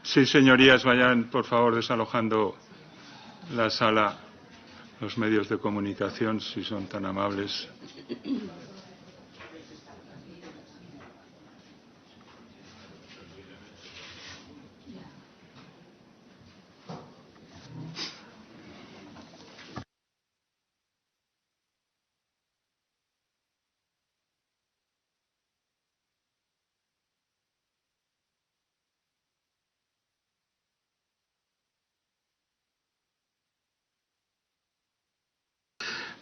Sí, señorías, vayan, por favor, desalojando la sala, los medios de comunicación, si son tan amables.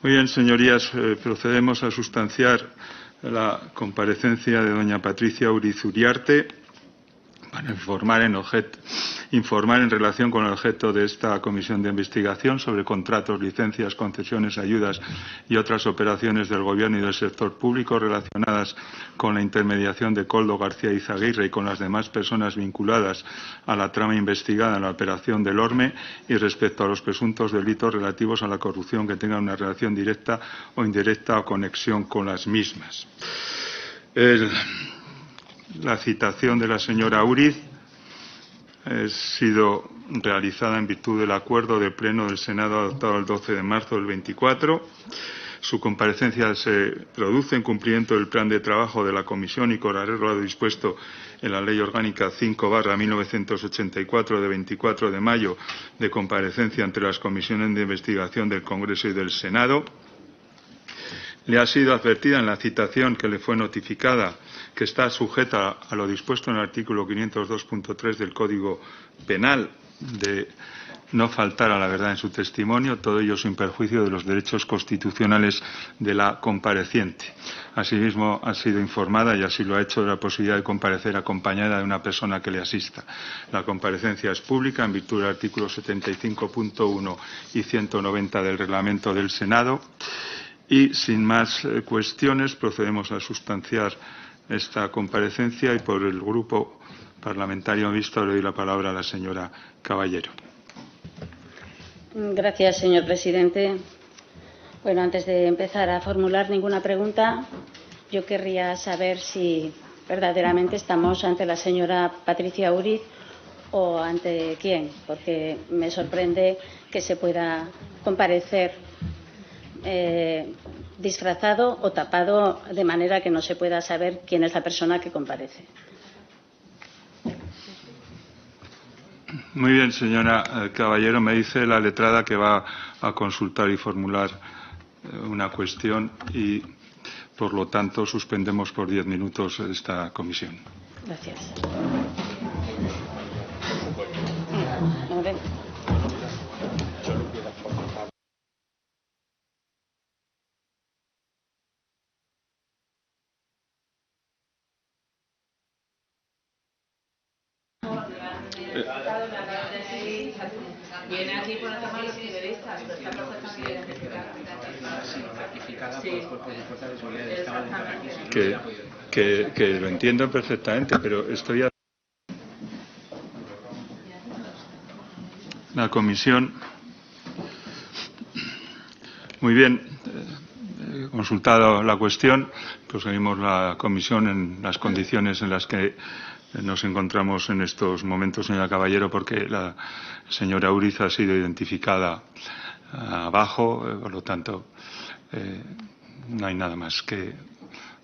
Muy bien, señorías, procedemos a sustanciar la comparecencia de doña Patricia Uriz Uriarte para informar en relación con el objeto de esta comisión de investigación sobre contratos, licencias, concesiones, ayudas y otras operaciones del Gobierno y del sector público relacionadas con la intermediación de Koldo García Izaguirre y con las demás personas vinculadas a la trama investigada en la operación del Orme y respecto a los presuntos delitos relativos a la corrupción que tengan una relación directa o indirecta o conexión con las mismas. La citación de la señora Uriz ha sido realizada en virtud del acuerdo del Pleno del Senado adoptado el 12 de marzo del 24. Su comparecencia se produce en cumplimiento del plan de trabajo de la Comisión y con arreglo a lo dispuesto en la Ley Orgánica 5/1984 de 24 de mayo de comparecencia entre las comisiones de investigación del Congreso y del Senado. Le ha sido advertida en la citación que le fue notificada que está sujeta a lo dispuesto en el artículo 502.3 del Código Penal de no faltar a la verdad en su testimonio, todo ello sin perjuicio de los derechos constitucionales de la compareciente. Asimismo, ha sido informada, y así lo ha hecho, de la posibilidad de comparecer acompañada de una persona que le asista. La comparecencia es pública en virtud del artículo 75.1 y 190 del Reglamento del Senado. Y, sin más cuestiones, procedemos a sustanciar esta comparecencia y por el Grupo Parlamentario Mixto le doy la palabra a la señora Caballero. Gracias, señor presidente. Bueno, antes de empezar a formular ninguna pregunta, yo querría saber si verdaderamente estamos ante la señora Patricia Uriz o ante quién, porque me sorprende que se pueda comparecer disfrazado o tapado de manera que no se pueda saber quién es la persona que comparece. Muy bien, señora Caballero. Me dice la letrada que va a consultar y formular una cuestión y, por lo tanto, suspendemos por 10 minutos esta comisión. Gracias. Viene aquí por el tema de los periodistas, pero está perfectamente identificada. Que lo entiendo perfectamente, pero estoy a la comisión. Muy bien, consultado la cuestión, proseguimos la comisión en las condiciones en las que nos encontramos en estos momentos, señora Caballero, porque la señora Uriz ha sido identificada abajo, por lo tanto, no hay nada más que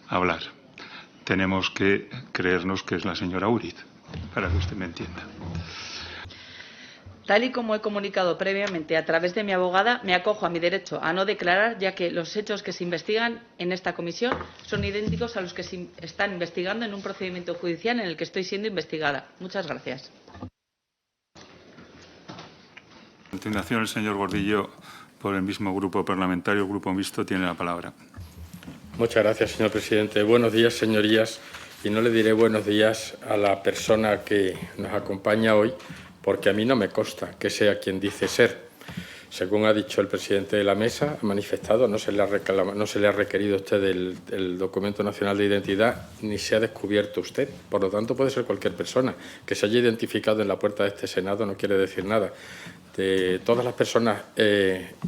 hablar. Tenemos que creernos que es la señora Uriz, para que usted me entienda. Tal y como he comunicado previamente a través de mi abogada, me acojo a mi derecho a no declarar, ya que los hechos que se investigan en esta comisión son idénticos a los que se están investigando en un procedimiento judicial en el que estoy siendo investigada. Muchas gracias. A continuación, el señor Gordillo, por el mismo grupo parlamentario, el Grupo Mixto, tiene la palabra. Muchas gracias, señor presidente. Buenos días, señorías. Y no le diré buenos días a la persona que nos acompaña hoy, porque a mí no me consta que sea quien dice ser. Según ha dicho el presidente de la mesa, ha manifestado, no se le ha requerido a usted el documento nacional de identidad, ni se ha descubierto usted. Por lo tanto, puede ser cualquier persona. Que se haya identificado en la puerta de este Senado no quiere decir nada. De todas las personas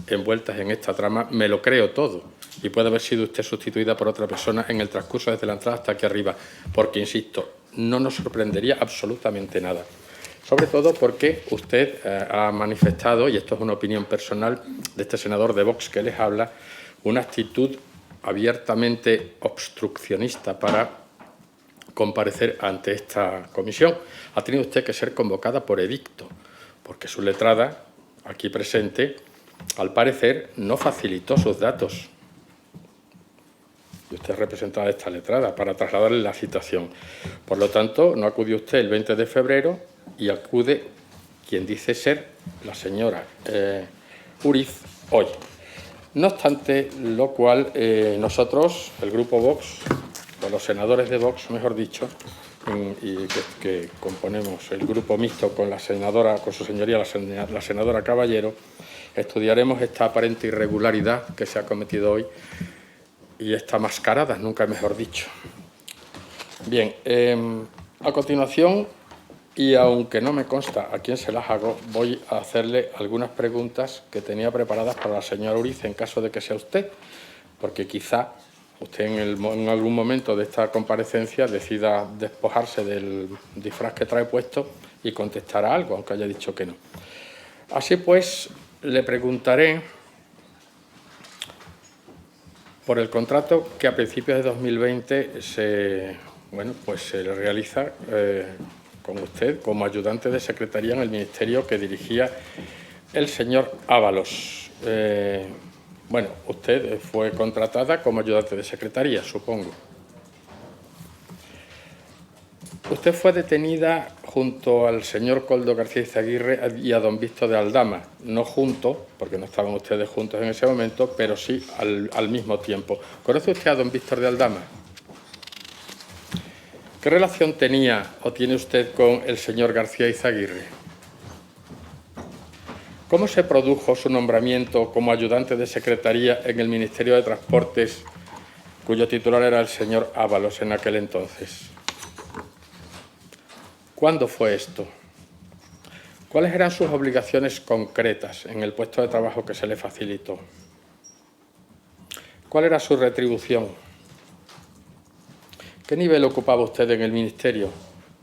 envueltas en esta trama, me lo creo todo. Y puede haber sido usted sustituida por otra persona en el transcurso desde la entrada hasta aquí arriba. Porque, insisto, no nos sorprendería absolutamente nada. Sobre todo porque usted ha manifestado, y esto es una opinión personal de este senador de Vox que les habla, una actitud abiertamente obstruccionista para comparecer ante esta comisión. Ha tenido usted que ser convocada por edicto, porque su letrada, aquí presente, al parecer no facilitó sus datos. Y usted es representada de esta letrada para trasladarle la citación. Por lo tanto, no acudió usted el 20 de febrero y acude quien dice ser la señora Uriz hoy. No obstante, lo cual nosotros, el Grupo Vox, o los senadores de Vox, mejor dicho, y que componemos el grupo mixto con la senadora, con su señoría, la senadora Caballero, estudiaremos esta aparente irregularidad que se ha cometido hoy y esta mascarada, nunca mejor dicho. Bien, a continuación, y aunque no me consta a quién se las hago, voy a hacerle algunas preguntas que tenía preparadas para la señora Uriz en caso de que sea usted, porque quizá usted en algún momento de esta comparecencia decida despojarse del disfraz que trae puesto y contestará algo, aunque haya dicho que no. Así pues, le preguntaré por el contrato que a principios de 2020 se realiza con usted como ayudante de secretaría en el ministerio que dirigía el señor Ábalos. Usted fue contratada como ayudante de secretaría, supongo. Usted fue detenida junto al señor Koldo García Izaguirre y a don Víctor de Aldama, no juntos, porque no estaban ustedes juntos en ese momento, pero sí al mismo tiempo. ¿Conoce usted a don Víctor de Aldama? ¿Qué relación tenía o tiene usted con el señor García Izaguirre? ¿Cómo se produjo su nombramiento como ayudante de secretaría en el Ministerio de Transportes, cuyo titular era el señor Ábalos en aquel entonces? ¿Cuándo fue esto? ¿Cuáles eran sus obligaciones concretas en el puesto de trabajo que se le facilitó? ¿Cuál era su retribución? ¿Qué nivel ocupaba usted en el Ministerio?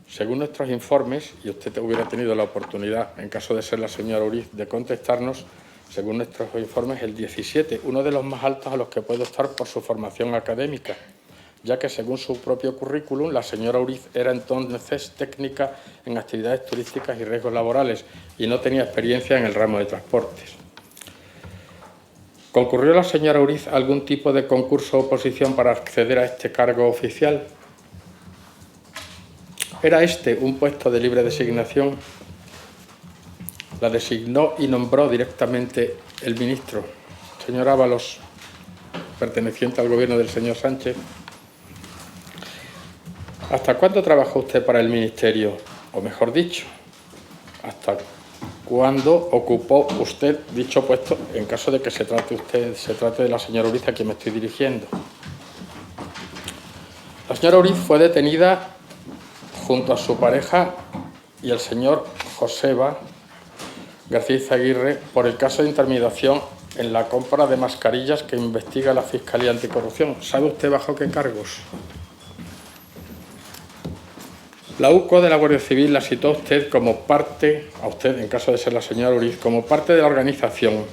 Según nuestros informes, y usted hubiera tenido la oportunidad, en caso de ser la señora Uriz, de contestarnos, según nuestros informes, el 17, uno de los más altos a los que puede optar por su formación académica, ya que según su propio currículum, la señora Uriz era entonces técnica en actividades turísticas y riesgos laborales y no tenía experiencia en el ramo de transportes. ¿Concurrió la señora Uriz a algún tipo de concurso o oposición para acceder a este cargo oficial? ¿Era este un puesto de libre designación? ¿La designó y nombró directamente el ministro, señor Ábalos, perteneciente al gobierno del señor Sánchez? ¿Hasta cuándo trabajó usted para el ministerio? O mejor dicho, ¿hasta cuándo ocupó usted dicho puesto en caso de que se trate de la señora Uriz a quien me estoy dirigiendo? La señora Uriz fue detenida junto a su pareja y el señor Joseba García Izaguirre por el caso de intermediación en la compra de mascarillas que investiga la Fiscalía Anticorrupción. ¿Sabe usted bajo qué cargos? La UCO de la Guardia Civil la citó a usted como parte, a usted en caso de ser la señora Uriz, como parte de la organización.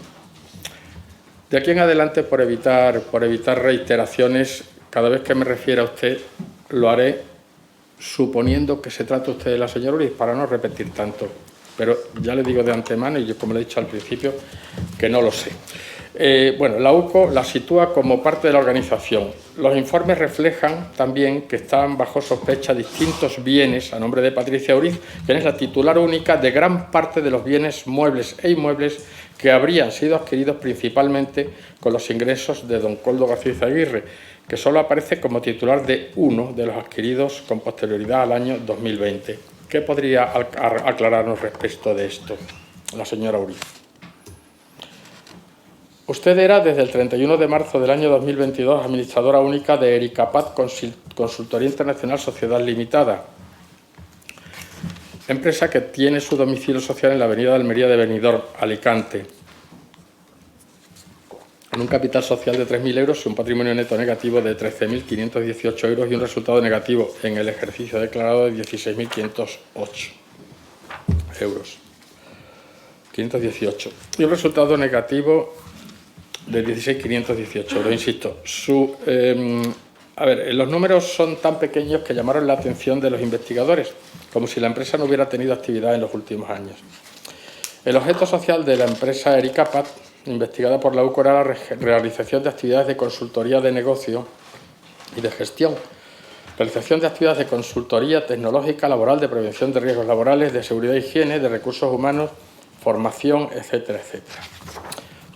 De aquí en adelante, por evitar reiteraciones, cada vez que me refiera a usted, lo haré suponiendo que se trata usted de la señora Uriz, para no repetir tanto. Pero ya le digo de antemano, y yo, como le he dicho al principio, que no lo sé. La UCO la sitúa como parte de la organización. Los informes reflejan también que estaban bajo sospecha distintos bienes a nombre de Patricia Uriz, quien es la titular única de gran parte de los bienes muebles e inmuebles que habrían sido adquiridos principalmente con los ingresos de don Koldo García Izaguirre, que solo aparece como titular de uno de los adquiridos con posterioridad al año 2020. ¿Qué podría aclararnos respecto de esto, la señora Uriz? Usted era, desde el 31 de marzo del año 2022, administradora única de Ericapat Consultoría Internacional Sociedad Limitada, empresa que tiene su domicilio social en la avenida de Almería de Benidorm, Alicante. con un capital social de 3.000 euros y un patrimonio neto negativo de 13.518 euros y un resultado negativo en el ejercicio declarado de 16.508 euros. 518. Y un resultado negativo de 16.518 euros. Insisto, los números son tan pequeños que llamaron la atención de los investigadores, como si la empresa no hubiera tenido actividad en los últimos años. El objeto social de la empresa Ericapat, investigada por la UCO, era la realización de actividades de consultoría de negocio y de gestión, realización de actividades de consultoría tecnológica, laboral, de prevención de riesgos laborales, de seguridad e higiene, de recursos humanos, formación, etcétera, etcétera.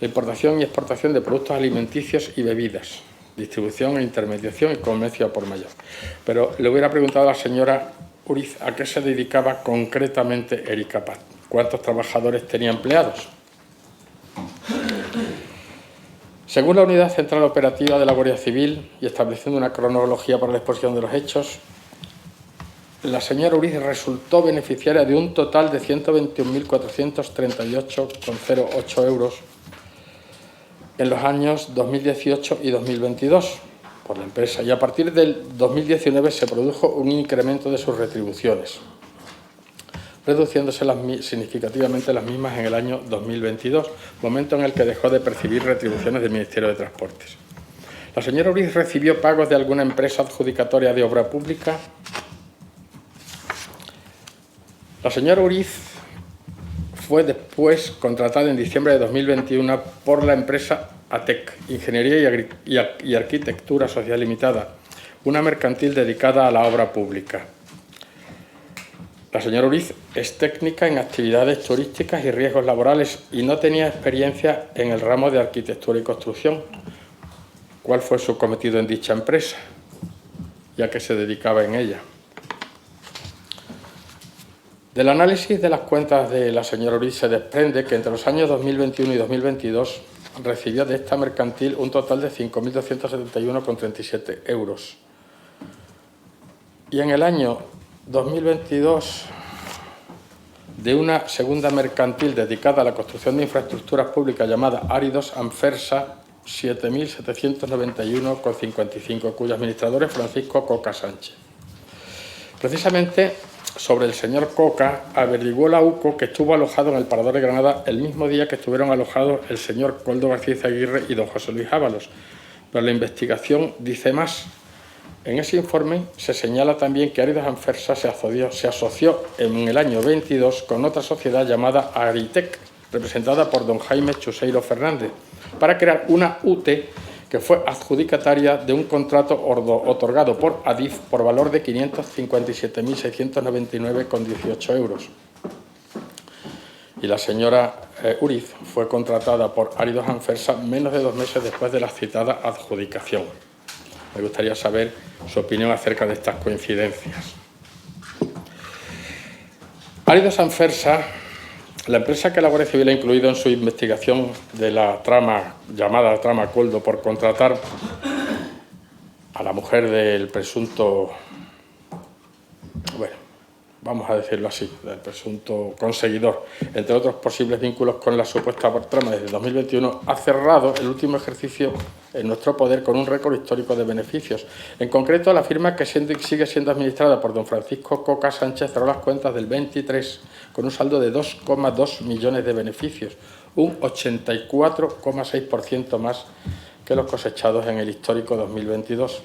La importación y exportación de productos alimenticios y bebidas, distribución e intermediación y comercio por mayor. Pero le hubiera preguntado a la señora Uriz a qué se dedicaba concretamente Ericapat. ¿Cuántos trabajadores tenía empleados? Según la Unidad Central Operativa de la Guardia Civil y estableciendo una cronología para la exposición de los hechos, la señora Uriz resultó beneficiaria de un total de 121.438,08 euros en los años 2018 y 2022 por la empresa, y a partir del 2019 se produjo un incremento de sus retribuciones, reduciéndose significativamente las mismas en el año 2022, momento en el que dejó de percibir retribuciones del Ministerio de Transportes. ¿La señora Uriz recibió pagos de alguna empresa adjudicatoria de obra pública? La señora Uriz fue después contratada en diciembre de 2021 por la empresa ATEC, Ingeniería y Arquitectura Social Limitada, una mercantil dedicada a la obra pública. La señora Uriz es técnica en actividades turísticas y riesgos laborales y no tenía experiencia en el ramo de arquitectura y construcción. ¿Cuál fue su cometido en dicha empresa? ¿Y a qué se dedicaba en ella? Del análisis de las cuentas de la señora Uriz se desprende que entre los años 2021 y 2022 recibió de esta mercantil un total de 5.271,37 euros. Y en el año 2022, de una segunda mercantil dedicada a la construcción de infraestructuras públicas llamada Áridos Anfersa, 7.791,55, cuyo administrador es Francisco Coca Sánchez. Precisamente sobre el señor Coca averiguó la UCO que estuvo alojado en el Parador de Granada el mismo día que estuvieron alojados el señor Koldo García Aguirre y don José Luis Ábalos. Pero la investigación dice más. En ese informe se señala también que Áridos Anfersa se asoció en el año 22 con otra sociedad llamada Aritec, representada por don Jaime Chuseiro Fernández, para crear una UT que fue adjudicataria de un contrato otorgado por ADIF por valor de 557.699,18 euros. Y la señora Uriz fue contratada por Áridos Anfersa menos de 2 meses después de la citada adjudicación. Me gustaría saber su opinión acerca de estas coincidencias. Áridos Anfersa, la empresa que la Guardia Civil ha incluido en su investigación de la trama llamada trama Koldo por contratar a la mujer del presunto, bueno, vamos a decirlo así, del presunto conseguidor, entre otros posibles vínculos con la supuesta trama desde 2021, ha cerrado el último ejercicio en nuestro poder con un récord histórico de beneficios. En concreto, la firma, que sigue siendo administrada por don Francisco Coca Sánchez, cerró las cuentas del 23 con un saldo de 2,2 millones de beneficios, un 84,6% más que los cosechados en el histórico 2022,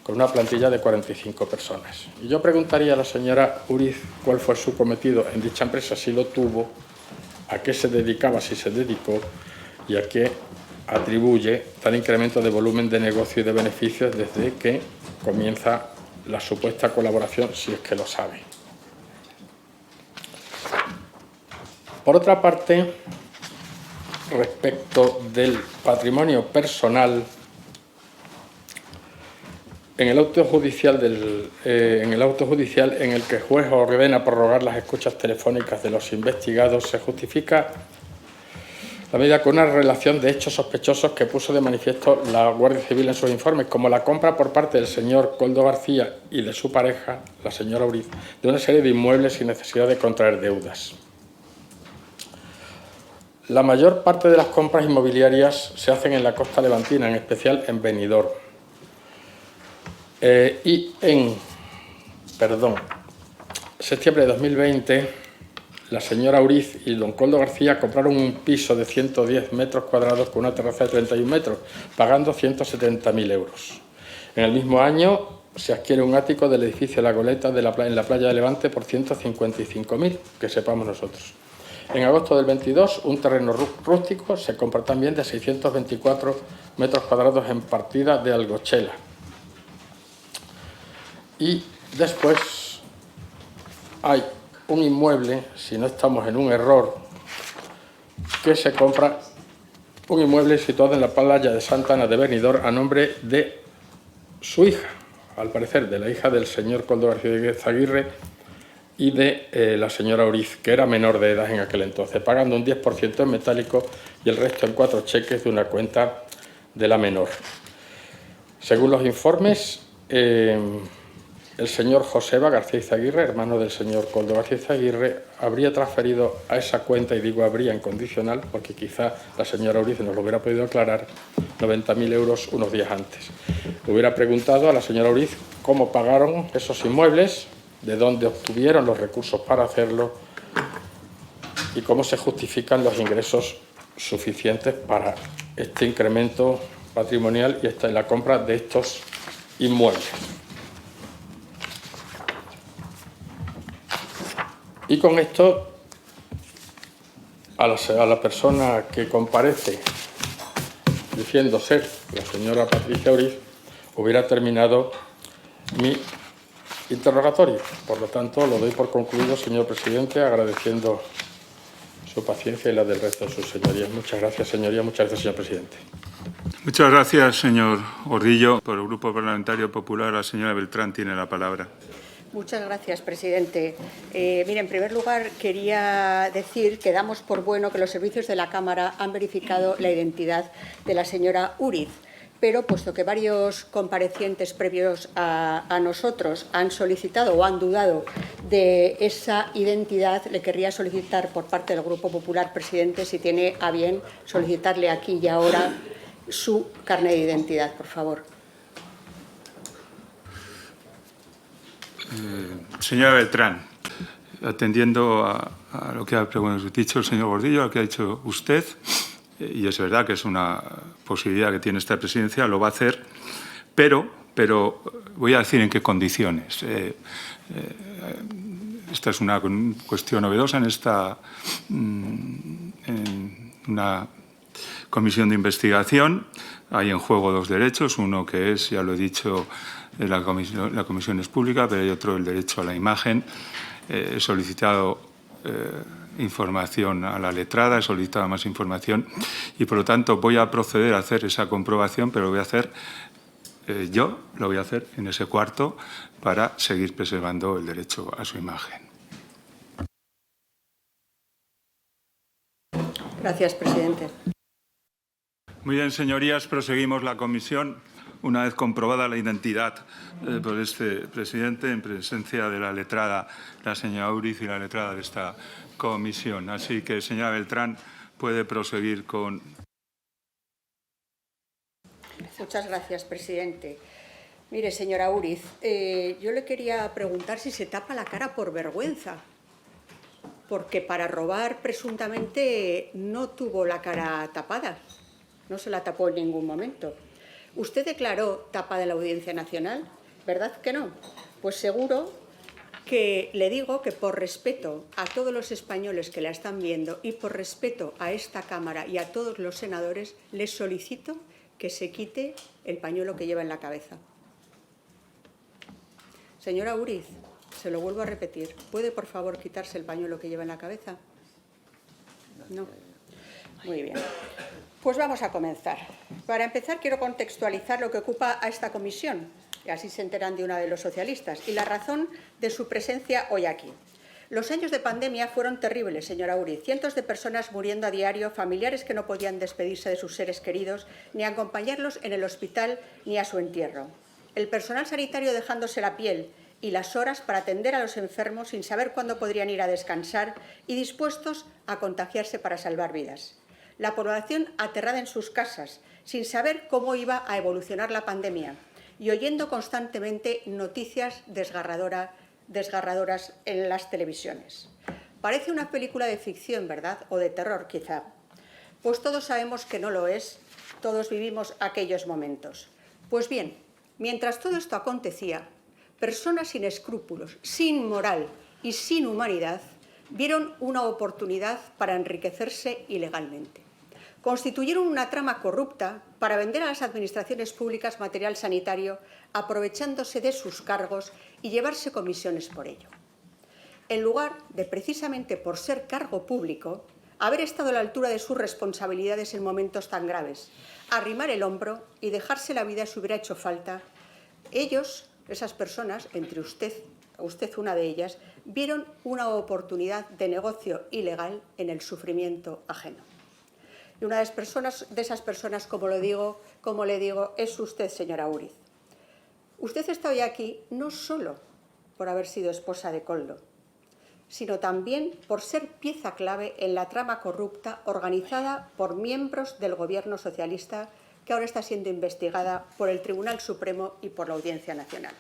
con una plantilla de 45 personas. Y yo preguntaría a la señora Uriz cuál fue su cometido en dicha empresa, si lo tuvo, a qué se dedicaba, si se dedicó, y a qué atribuye tal incremento de volumen de negocio y de beneficios desde que comienza la supuesta colaboración, si es que lo sabe. Por otra parte, respecto del patrimonio personal, en el auto judicial en el que el juez ordena prorrogar las escuchas telefónicas de los investigados, se justifica la medida con una relación de hechos sospechosos que puso de manifiesto la Guardia Civil en sus informes, como la compra por parte del señor Koldo García y de su pareja, la señora Uriz, de una serie de inmuebles sin necesidad de contraer deudas. La mayor parte de las compras inmobiliarias se hacen en la costa levantina, en especial en Benidorm. Y en septiembre de 2020, la señora Uriz y don Koldo García compraron un piso de 110 metros cuadrados con una terraza de 31 metros, pagando 170.000 euros. En el mismo año se adquiere un ático del edificio La Goleta en la playa de Levante por 155.000, que sepamos nosotros. En agosto del 22, un terreno rústico se compra también de 624 metros cuadrados en partida de Algochela. Y después hay un inmueble, si no estamos en un error, que se compra un inmueble situado en la playa de Santa Ana de Benidorm a nombre de su hija, al parecer de la hija del señor Koldo García Aguirre y de la señora Uriz, que era menor de edad en aquel entonces, pagando un 10% en metálico y el resto en 4 cheques de una cuenta de la menor. Según los informes, el señor Joseba García Izaguirre, hermano del señor Koldo García Izaguirre, habría transferido a esa cuenta, y digo habría en condicional, porque quizá la señora Uriz nos lo hubiera podido aclarar, 90.000 euros unos días antes. Hubiera preguntado a la señora Uriz cómo pagaron esos inmuebles, de dónde obtuvieron los recursos para hacerlo y cómo se justifican los ingresos suficientes para este incremento patrimonial y la compra de estos inmuebles. Y con esto, a la persona que comparece diciendo ser la señora Patricia Uriz, hubiera terminado mi interrogatorio. Por lo tanto, lo doy por concluido, señor presidente, agradeciendo su paciencia y la del resto de sus señorías. Muchas gracias, señoría. Muchas gracias, señor presidente. Muchas gracias, señor Gordillo. Por el Grupo Parlamentario Popular, la señora Beltrán tiene la palabra. Muchas gracias, presidente. Mire, en primer lugar, quería decir que damos por bueno que los servicios de la Cámara han verificado la identidad de la señora Uriz, pero puesto que varios comparecientes previos a nosotros han solicitado o han dudado de esa identidad, le querría solicitar por parte del Grupo Popular, presidente, si tiene a bien solicitarle aquí y ahora su carnet de identidad, por favor. Señora Beltrán, atendiendo a lo que ha dicho el señor Gordillo, a lo que ha dicho usted, y es verdad que es una posibilidad que tiene esta presidencia, lo va a hacer, pero voy a decir en qué condiciones. Esta es una cuestión novedosa en una comisión de investigación. Hay en juego dos derechos, uno que es, ya lo he dicho, la comisión es pública, pero hay otro, el derecho a la imagen. He solicitado información a la letrada, he solicitado más información y, por lo tanto, voy a proceder a hacer esa comprobación, pero lo voy a hacer lo voy a hacer en ese cuarto para seguir preservando el derecho a su imagen. Gracias, presidente. Muy bien, señorías, proseguimos la comisión. Una vez comprobada la identidad por este presidente, en presencia de la letrada, la señora Uriz, y la letrada de esta comisión. Así que, señora Beltrán, puede proseguir con. Muchas gracias, presidente. Mire, señora Uriz, yo le quería preguntar si se tapa la cara por vergüenza, porque para robar presuntamente no tuvo la cara tapada, no se la tapó en ningún momento. Usted declaró tapada la Audiencia Nacional, ¿verdad que no? Pues seguro que le digo que por respeto a todos los españoles que la están viendo y por respeto a esta Cámara y a todos los senadores, les solicito que se quite el pañuelo que lleva en la cabeza. Señora Uriz, se lo vuelvo a repetir, ¿puede por favor quitarse el pañuelo que lleva en la cabeza? No. Muy bien. Pues vamos a comenzar. Para empezar, quiero contextualizar lo que ocupa a esta comisión, y así se enteran de una de los socialistas, y la razón de su presencia hoy aquí. Los años de pandemia fueron terribles, señora Uriz. Cientos de personas muriendo a diario, familiares que no podían despedirse de sus seres queridos, ni acompañarlos en el hospital ni a su entierro. El personal sanitario dejándose la piel y las horas para atender a los enfermos sin saber cuándo podrían ir a descansar y dispuestos a contagiarse para salvar vidas. la población aterrada en sus casas, sin saber cómo iba a evolucionar la pandemia y oyendo constantemente noticias desgarradoras en las televisiones. Parece una película de ficción, ¿verdad? O de terror, quizá. Pues todos sabemos que no lo es, todos vivimos aquellos momentos. Pues bien, mientras todo esto acontecía, personas sin escrúpulos, sin moral y sin humanidad vieron una oportunidad para enriquecerse ilegalmente. Constituyeron una trama corrupta para vender a las administraciones públicas material sanitario, aprovechándose de sus cargos y llevarse comisiones por ello. En lugar de, precisamente por ser cargo público, haber estado a la altura de sus responsabilidades en momentos tan graves, arrimar el hombro y dejarse la vida si hubiera hecho falta, ellos, esas personas, entre usted una de ellas, vieron una oportunidad de negocio ilegal en el sufrimiento ajeno. Y una de esas personas, como le digo, es usted, señora Úriz. Usted está hoy aquí no solo por haber sido esposa de Koldo, sino también por ser pieza clave en la trama corrupta organizada por miembros del Gobierno socialista que ahora está siendo investigada por el Tribunal Supremo y por la Audiencia Nacional.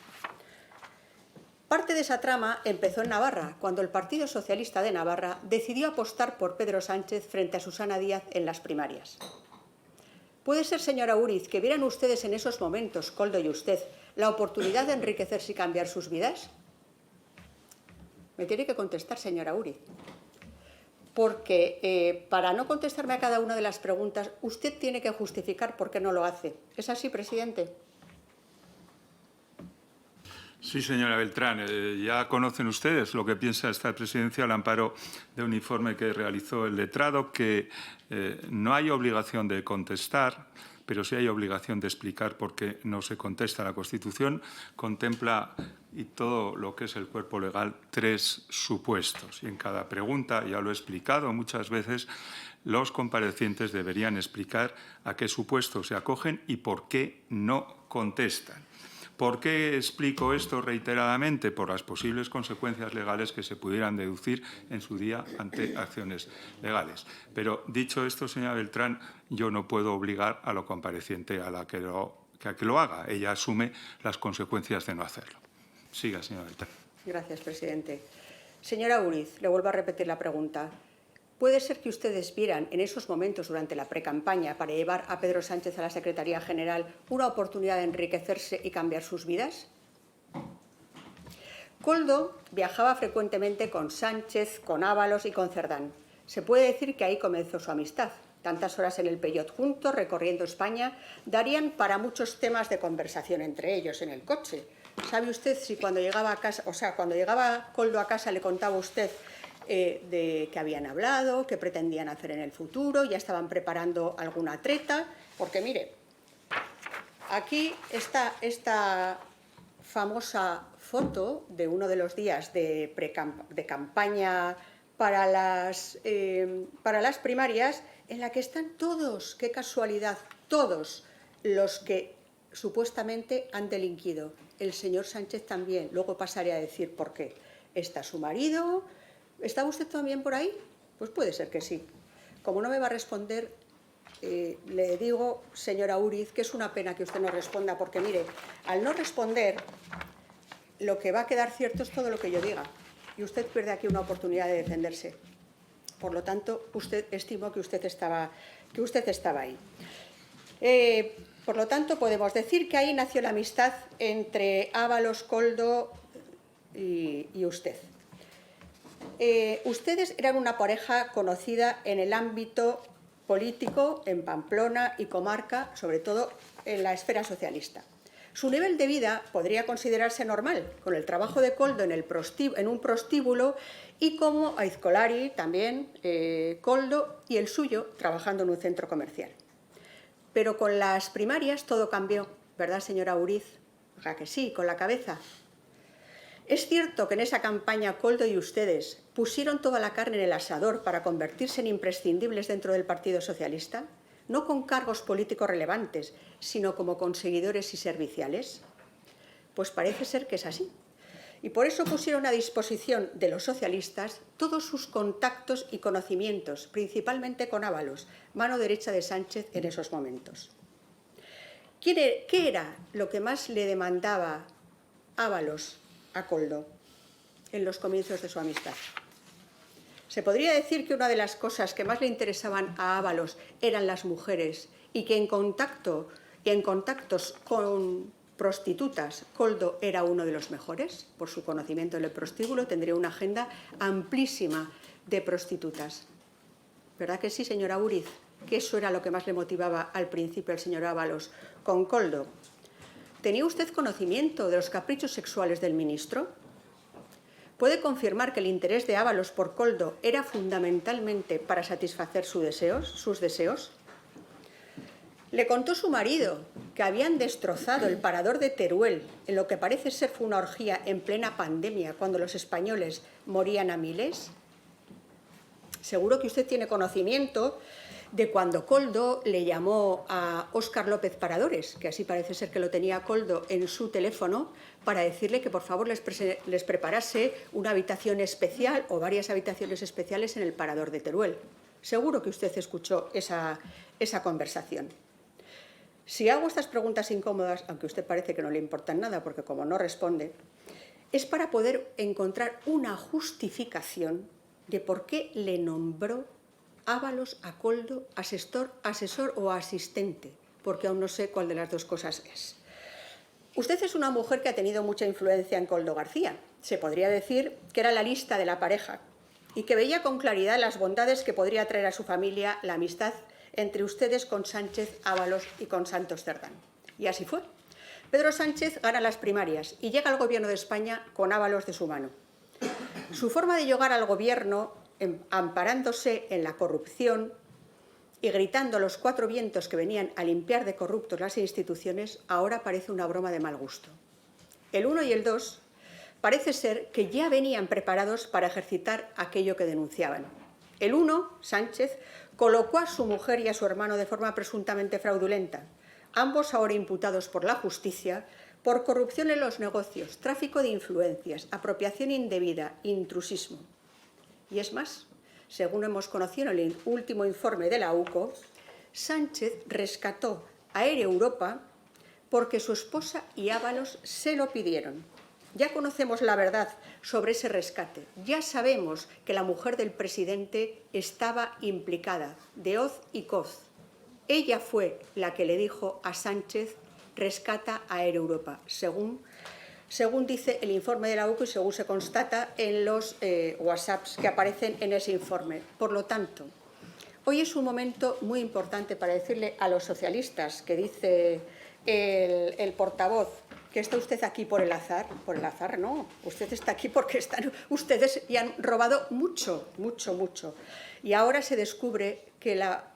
Parte de esa trama empezó en Navarra, cuando el Partido Socialista de Navarra decidió apostar por Pedro Sánchez frente a Susana Díaz en las primarias. ¿Puede ser, señora Úriz, que vieran ustedes en esos momentos, Koldo y usted, la oportunidad de enriquecerse y cambiar sus vidas? Me tiene que contestar, señora Úriz. Porque para no contestarme a cada una de las preguntas, usted tiene que justificar por qué no lo hace. ¿Es así, presidente? Sí, señora Beltrán. Ya conocen ustedes lo que piensa esta presidencia al amparo de un informe que realizó el letrado, que no hay obligación de contestar, pero sí hay obligación de explicar por qué no se contesta. La Constitución contempla, y todo lo que es el cuerpo legal, 3 supuestos. Y en cada pregunta, ya lo he explicado muchas veces, los comparecientes deberían explicar a qué supuestos se acogen y por qué no contestan. ¿Por qué explico esto reiteradamente? Por las posibles consecuencias legales que se pudieran deducir en su día ante acciones legales. Pero, dicho esto, señora Beltrán, yo no puedo obligar a la compareciente a que lo haga. Ella asume las consecuencias de no hacerlo. Siga, señora Beltrán. Gracias, presidente. Señora Úriz, le vuelvo a repetir la pregunta. ¿Puede ser que ustedes vieran en esos momentos durante la precampaña para llevar a Pedro Sánchez a la Secretaría General una oportunidad de enriquecerse y cambiar sus vidas? Koldo viajaba frecuentemente con Sánchez, con Ábalos y con Cerdán. Se puede decir que ahí comenzó su amistad. Tantas horas en el Peugeot juntos, recorriendo España, darían para muchos temas de conversación entre ellos en el coche. ¿Sabe usted si cuando llegaba a casa, cuando llegaba Koldo a casa le contaba usted de qué habían hablado, qué pretendían hacer en el futuro, ya estaban preparando alguna treta? Porque mire, aquí está esta famosa foto de uno de los días de campaña para las primarias, en la que están todos, qué casualidad, todos los que supuestamente han delinquido. El señor Sánchez también, luego pasaré a decir por qué. Está su marido. ¿Está usted también por ahí? Pues puede ser que sí. Como no me va a responder, le digo, señora Úriz, que es una pena que usted no responda, porque mire, al no responder, lo que va a quedar cierto es todo lo que yo diga, y usted pierde aquí una oportunidad de defenderse. Por lo tanto, estimo que usted estaba ahí. Por lo tanto, podemos decir que ahí nació la amistad entre Ábalos, Koldo y usted. Ustedes eran una pareja conocida en el ámbito político, en Pamplona y comarca, sobre todo en la esfera socialista. Su nivel de vida podría considerarse normal, con el trabajo de Koldo en un prostíbulo y como Aizkolari, también Koldo, y el suyo trabajando en un centro comercial. Pero con las primarias todo cambió, ¿verdad, señora Úriz? O sea que sí, con la cabeza. ¿Es cierto que en esa campaña Koldo y ustedes pusieron toda la carne en el asador para convertirse en imprescindibles dentro del Partido Socialista? No con cargos políticos relevantes, sino como conseguidores y serviciales. Pues parece ser que es así. y por eso pusieron a disposición de los socialistas todos sus contactos y conocimientos, principalmente con Ábalos, mano derecha de Sánchez en esos momentos. ¿Qué era lo que más le demandaba Ábalos a Koldo en los comienzos de su amistad? Se podría decir que una de las cosas que más le interesaban a Ábalos eran las mujeres y que en contactos con prostitutas Koldo era uno de los mejores. Por su conocimiento del prostíbulo tendría una agenda amplísima de prostitutas. ¿Verdad que sí, señora Uriz? Que eso era lo que más le motivaba al principio al señor Ábalos con Koldo. ¿Tenía usted conocimiento de los caprichos sexuales del ministro? ¿Puede confirmar que el interés de Ábalos por Koldo era fundamentalmente para satisfacer sus deseos? Le contó su marido que habían destrozado el parador de Teruel en lo que parece ser fue una orgía en plena pandemia, cuando los españoles morían a miles. Seguro que usted tiene conocimiento de cuando Koldo le llamó a Óscar López Paradores, que así parece ser que lo tenía Koldo en su teléfono, para decirle que por favor les preparase una habitación especial o varias habitaciones especiales en el parador de Teruel. Seguro que usted escuchó esa conversación. Si hago estas preguntas incómodas, aunque a usted parece que no le importan nada, porque como no responde, es para poder encontrar una justificación de por qué le nombró Ábalos a Koldo asesor o asistente, porque aún no sé cuál de las dos cosas es. Usted es una mujer que ha tenido mucha influencia en Koldo García. Se podría decir que era la lista de la pareja y que veía con claridad las bondades que podría traer a su familia la amistad entre ustedes con Sánchez, Ábalos y con Santos Cerdán. Y así fue. Pedro Sánchez gana las primarias y llega al gobierno de España con Ábalos de su mano. Su forma de llegar al gobierno, amparándose en la corrupción y gritando a los cuatro vientos que venían a limpiar de corruptos las instituciones, ahora parece una broma de mal gusto. El 1 y el 2 parece ser que ya venían preparados para ejercitar aquello que denunciaban. El 1, Sánchez, colocó a su mujer y a su hermano de forma presuntamente fraudulenta, ambos ahora imputados por la justicia por corrupción en los negocios, tráfico de influencias, apropiación indebida, intrusismo. Y es más, según hemos conocido en el último informe de la UCO, Sánchez rescató a Air Europa porque su esposa y Ábalos se lo pidieron. Ya conocemos la verdad sobre ese rescate. Ya sabemos que la mujer del presidente estaba implicada, de hoz y coz. Ella fue la que le dijo a Sánchez: rescata a Air Europa, según dice el informe de la UCO y según se constata en los WhatsApps que aparecen en ese informe. Por lo tanto, hoy es un momento muy importante para decirle a los socialistas, que dice el portavoz, que está usted aquí por el azar. Por el azar no, usted está aquí porque están ustedes y han robado mucho, mucho, mucho. Y ahora se descubre que la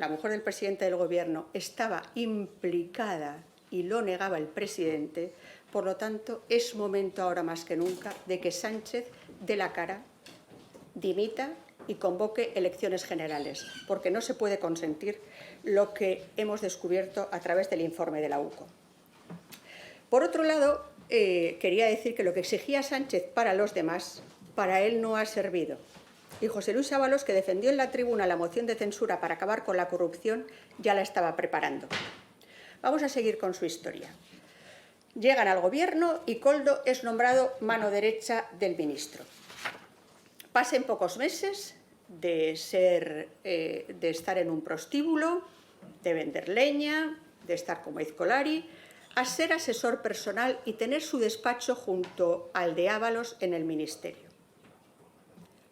mujer del presidente del gobierno estaba implicada y lo negaba el presidente. Por lo tanto, es momento ahora más que nunca de que Sánchez dé la cara, dimita y convoque elecciones generales, porque no se puede consentir lo que hemos descubierto a través del informe de la UCO. Por otro lado, quería decir que lo que exigía Sánchez para los demás, para él no ha servido. Y José Luis Ábalos, que defendió en la tribuna la moción de censura para acabar con la corrupción, ya la estaba preparando. Vamos a seguir con su historia. Llegan al gobierno y Koldo es nombrado mano derecha del ministro. Pasan pocos meses de estar en un prostíbulo, de vender leña, de estar como Izcolari, a ser asesor personal y tener su despacho junto al de Ábalos en el ministerio.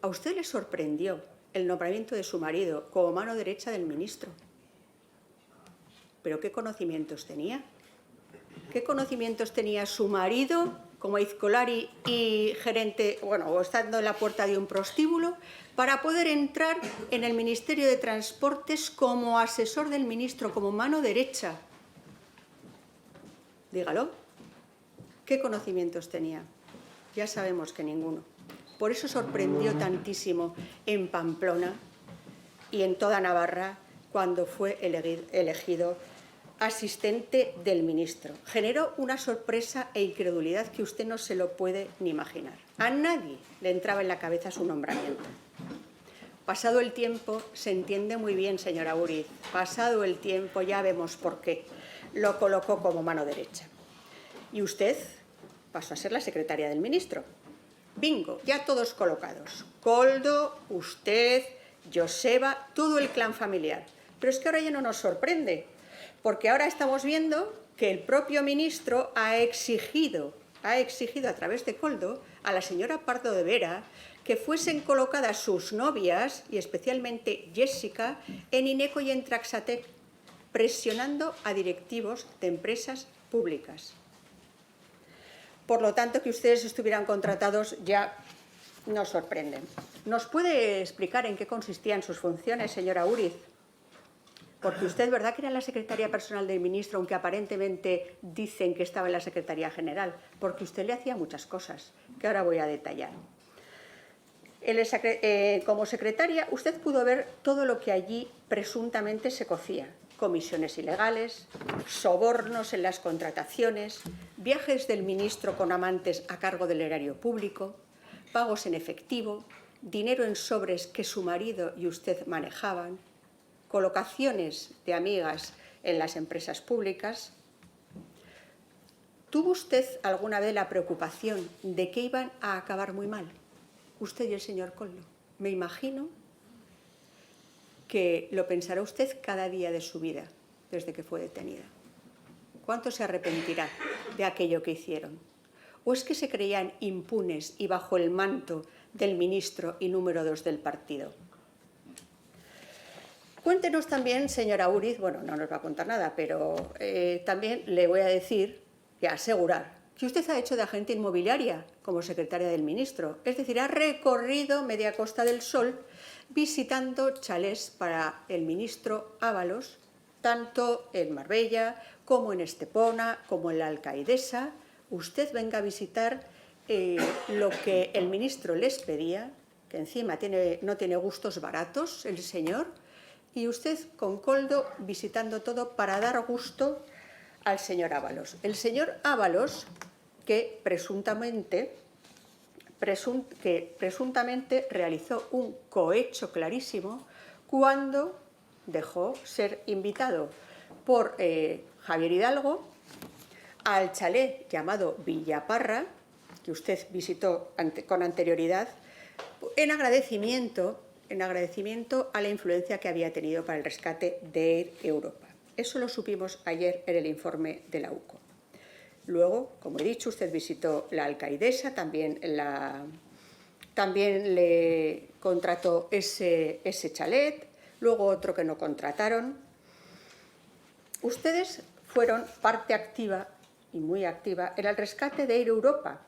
¿A usted le sorprendió el nombramiento de su marido como mano derecha del ministro? ¿Pero qué conocimientos tenía? ¿Qué conocimientos tenía su marido como Izcolari y gerente, o estando en la puerta de un prostíbulo, para poder entrar en el Ministerio de Transportes como asesor del ministro, como mano derecha? Dígalo. ¿Qué conocimientos tenía? Ya sabemos que ninguno. Por eso sorprendió tantísimo en Pamplona y en toda Navarra cuando fue elegido asistente del ministro. Generó una sorpresa e incredulidad que usted no se lo puede ni imaginar. A nadie le entraba en la cabeza su nombramiento. Pasado el tiempo, se entiende muy bien, señora Uriz, pasado el tiempo ya vemos por qué lo colocó como mano derecha. Y usted pasó a ser la secretaria del ministro. Bingo, ya todos colocados. Koldo, usted, Joseba, todo el clan familiar. Pero es que ahora ya no nos sorprende, porque ahora estamos viendo que el propio ministro ha exigido a través de Koldo a la señora Pardo de Vera que fuesen colocadas sus novias, y especialmente Jessica, en Ineco y en Traxatec, presionando a directivos de empresas públicas. Por lo tanto, que ustedes estuvieran contratados ya nos sorprenden. ¿Nos puede explicar en qué consistían sus funciones, señora Uriz? Porque usted, ¿verdad que era la secretaria personal del ministro, aunque aparentemente dicen que estaba en la Secretaría General? Porque usted le hacía muchas cosas, que ahora voy a detallar. Como secretaria, usted pudo ver todo lo que allí presuntamente se cocía. Comisiones ilegales, sobornos en las contrataciones, viajes del ministro con amantes a cargo del erario público, pagos en efectivo, dinero en sobres que su marido y usted manejaban, colocaciones de amigas en las empresas públicas. ¿Tuvo usted alguna vez la preocupación de que iban a acabar muy mal, usted y el señor Koldo? Me imagino que lo pensará usted cada día de su vida, desde que fue detenida. ¿Cuánto se arrepentirá de aquello que hicieron? ¿O es que se creían impunes y bajo el manto del ministro y número 2 del partido? Cuéntenos también, señora Uriz, bueno, no nos va a contar nada, pero también le voy a decir y a asegurar que usted ha hecho de agente inmobiliaria como secretaria del ministro. Es decir, ha recorrido media Costa del Sol visitando chalés para el ministro Ábalos, tanto en Marbella como en Estepona, como en la Alcaidesa. Usted venga a visitar lo que el ministro les pedía, que encima no tiene gustos baratos el señor, y usted con Koldo visitando todo para dar gusto al señor Ábalos. El señor Ábalos, que presuntamente realizó un cohecho clarísimo cuando dejó ser invitado por Javier Hidalgo al chalet llamado Villaparra, que usted visitó con anterioridad, en agradecimiento a la influencia que había tenido para el rescate de Air Europa. Eso lo supimos ayer en el informe de la UCO. Luego, como he dicho, usted visitó la Alcaidesa, también le contrató ese chalet, luego otro que no contrataron. Ustedes fueron parte activa y muy activa en el rescate de Air Europa,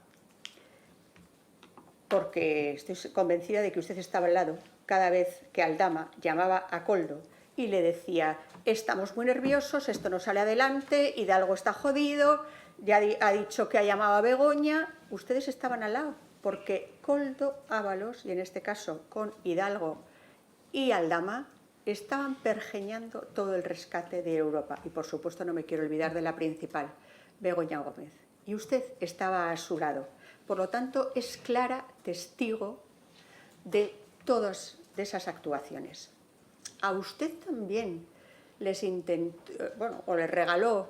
porque estoy convencida de que usted estaba al lado cada vez que Aldama llamaba a Koldo y le decía: estamos muy nerviosos, esto no sale adelante, Hidalgo está jodido, ya ha dicho que ha llamado a Begoña. Ustedes estaban al lado, porque Koldo, Ábalos, y en este caso con Hidalgo y Aldama, estaban pergeñando todo el rescate de Europa. Y por supuesto no me quiero olvidar de la principal, Begoña Gómez. Y usted estaba a su lado. Por lo tanto, es clara testigo de todas esas actuaciones. A usted también les regaló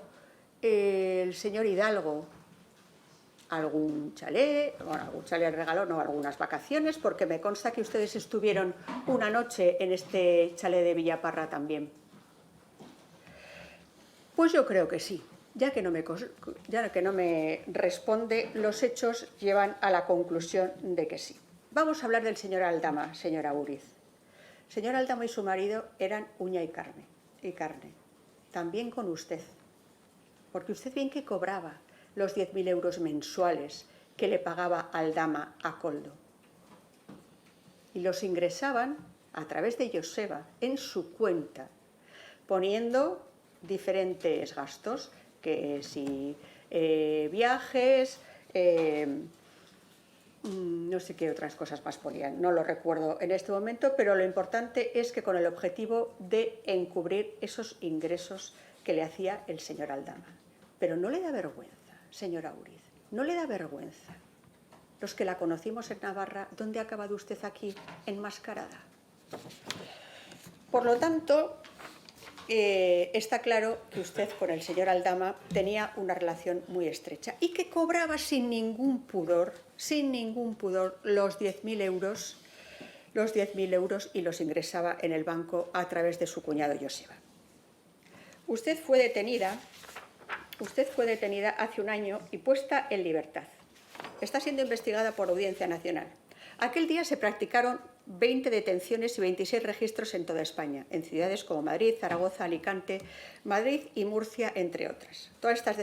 el señor Hidalgo algún chalet, regaló, no, algunas vacaciones, porque me consta que ustedes estuvieron una noche en este chalet de Villaparra también. Pues yo creo que sí. Ya que no me responde, los hechos llevan a la conclusión de que sí. Vamos a hablar del señor Aldama, señora Uriz. Señor Aldama y su marido eran uña y carne. También con usted. Porque usted bien que cobraba los 10.000 euros mensuales que le pagaba Aldama a Koldo. Y los ingresaban a través de Joseba en su cuenta, poniendo diferentes gastos, que si viajes, no sé qué otras cosas más ponían, no lo recuerdo en este momento, pero lo importante es que con el objetivo de encubrir esos ingresos que le hacía el señor Aldama. Pero no le da vergüenza, señora Uriz, no le da vergüenza. Los que la conocimos en Navarra, ¿dónde ha acabado usted aquí enmascarada? Por lo tanto, está claro que usted con el señor Aldama tenía una relación muy estrecha y que cobraba sin ningún pudor los 10.000 euros y los ingresaba en el banco a través de su cuñado Joseba. Usted fue detenida hace un año y puesta en libertad. Está siendo investigada por la Audiencia Nacional. Aquel día se practicaron 20 detenciones y 26 registros en toda España, en ciudades como Madrid, Zaragoza, Alicante, Madrid y Murcia, entre otras. Todas estas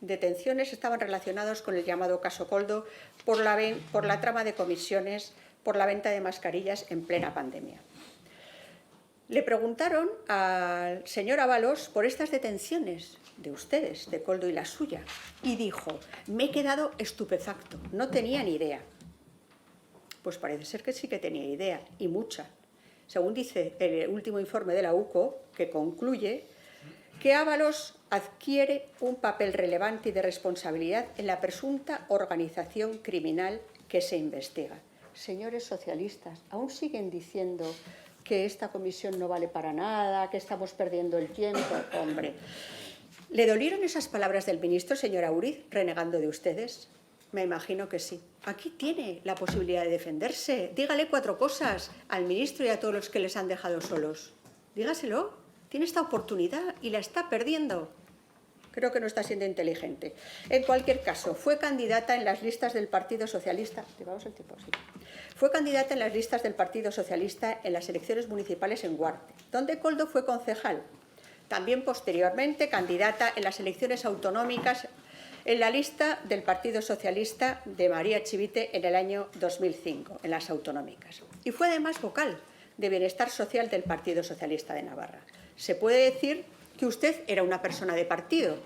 detenciones estaban relacionadas con el llamado caso Koldo por la trama de comisiones por la venta de mascarillas en plena pandemia. Le preguntaron al señor Ábalos por estas detenciones de ustedes, de Koldo y la suya, y dijo: me he quedado estupefacto, no tenía ni idea. Pues parece ser que sí que tenía idea, y mucha. Según dice el último informe de la UCO, que concluye que Ábalos adquiere un papel relevante y de responsabilidad en la presunta organización criminal que se investiga. Señores socialistas, aún siguen diciendo que esta comisión no vale para nada, que estamos perdiendo el tiempo. Hombre, ¿le dolieron esas palabras del ministro, señora Uriz, renegando de ustedes? Me imagino que sí. Aquí tiene la posibilidad de defenderse. Dígale 4 cosas al ministro y a todos los que les han dejado solos. Dígaselo. Tiene esta oportunidad y la está perdiendo. Creo que no está siendo inteligente. En cualquier caso, fue candidata en las listas del Partido Socialista. ¿Llevamos el tiempo? Sí. Fue candidata en las listas del Partido Socialista en las elecciones municipales en Huarte, donde Koldo fue concejal. También posteriormente candidata en las elecciones autonómicas en la lista del Partido Socialista de María Chivite en el año 2005, en las autonómicas. Y fue además vocal de Bienestar Social del Partido Socialista de Navarra. Se puede decir que usted era una persona de partido,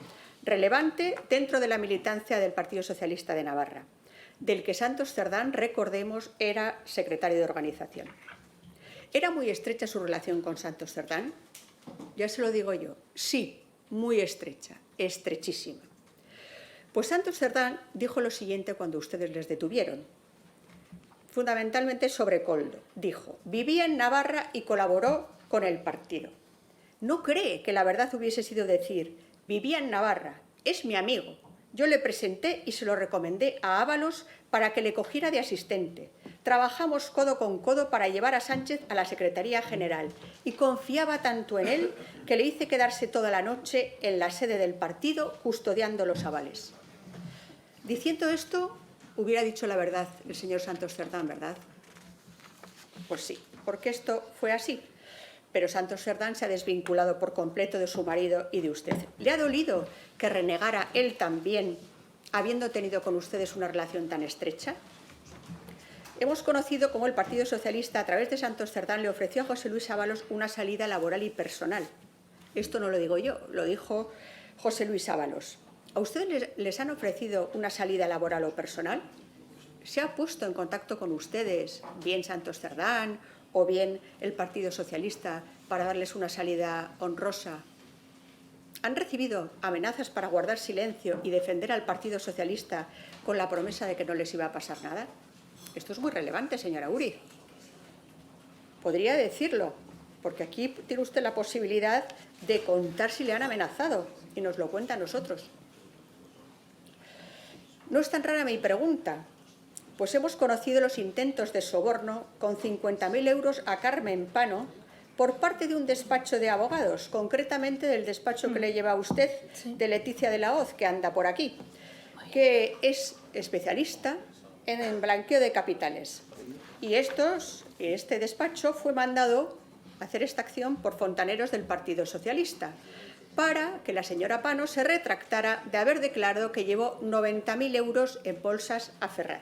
relevante dentro de la militancia del Partido Socialista de Navarra, del que Santos Cerdán, recordemos, era secretario de organización. ¿Era muy estrecha su relación con Santos Cerdán? Ya se lo digo yo, sí, muy estrecha, estrechísima. Pues Santos Cerdán dijo lo siguiente cuando ustedes les detuvieron, fundamentalmente sobre Koldo. Dijo: vivía en Navarra y colaboró con el partido. No cree que la verdad hubiese sido decir: vivía en Navarra, es mi amigo. Yo le presenté y se lo recomendé a Ábalos para que le cogiera de asistente. Trabajamos codo con codo para llevar a Sánchez a la Secretaría General y confiaba tanto en él que le hice quedarse toda la noche en la sede del partido custodiando los avales. Diciendo esto, hubiera dicho la verdad el señor Santos Cerdán, ¿verdad? Pues sí, porque esto fue así. Pero Santos Cerdán se ha desvinculado por completo de su marido y de usted. ¿Le ha dolido que renegara él también, habiendo tenido con ustedes una relación tan estrecha? Hemos conocido cómo el Partido Socialista, a través de Santos Cerdán, le ofreció a José Luis Ábalos una salida laboral y personal. Esto no lo digo yo, lo dijo José Luis Ábalos. ¿A ustedes les han ofrecido una salida laboral o personal? ¿Se ha puesto en contacto con ustedes, bien Santos Cerdán o bien el Partido Socialista, para darles una salida honrosa? ¿Han recibido amenazas para guardar silencio y defender al Partido Socialista con la promesa de que no les iba a pasar nada? Esto es muy relevante, señora Uriz. Podría decirlo, porque aquí tiene usted la posibilidad de contar si le han amenazado y nos lo cuenta a nosotros. No es tan rara mi pregunta, pues hemos conocido los intentos de soborno con 50.000 euros a Carmen Pano por parte de un despacho de abogados, concretamente del despacho que le lleva a usted, de Leticia de la Hoz, que anda por aquí, que es especialista en blanqueo de capitales. Y este despacho fue mandado a hacer esta acción por fontaneros del Partido Socialista, para que la señora Pano se retractara de haber declarado que llevó 90.000 euros en bolsas a Ferraz.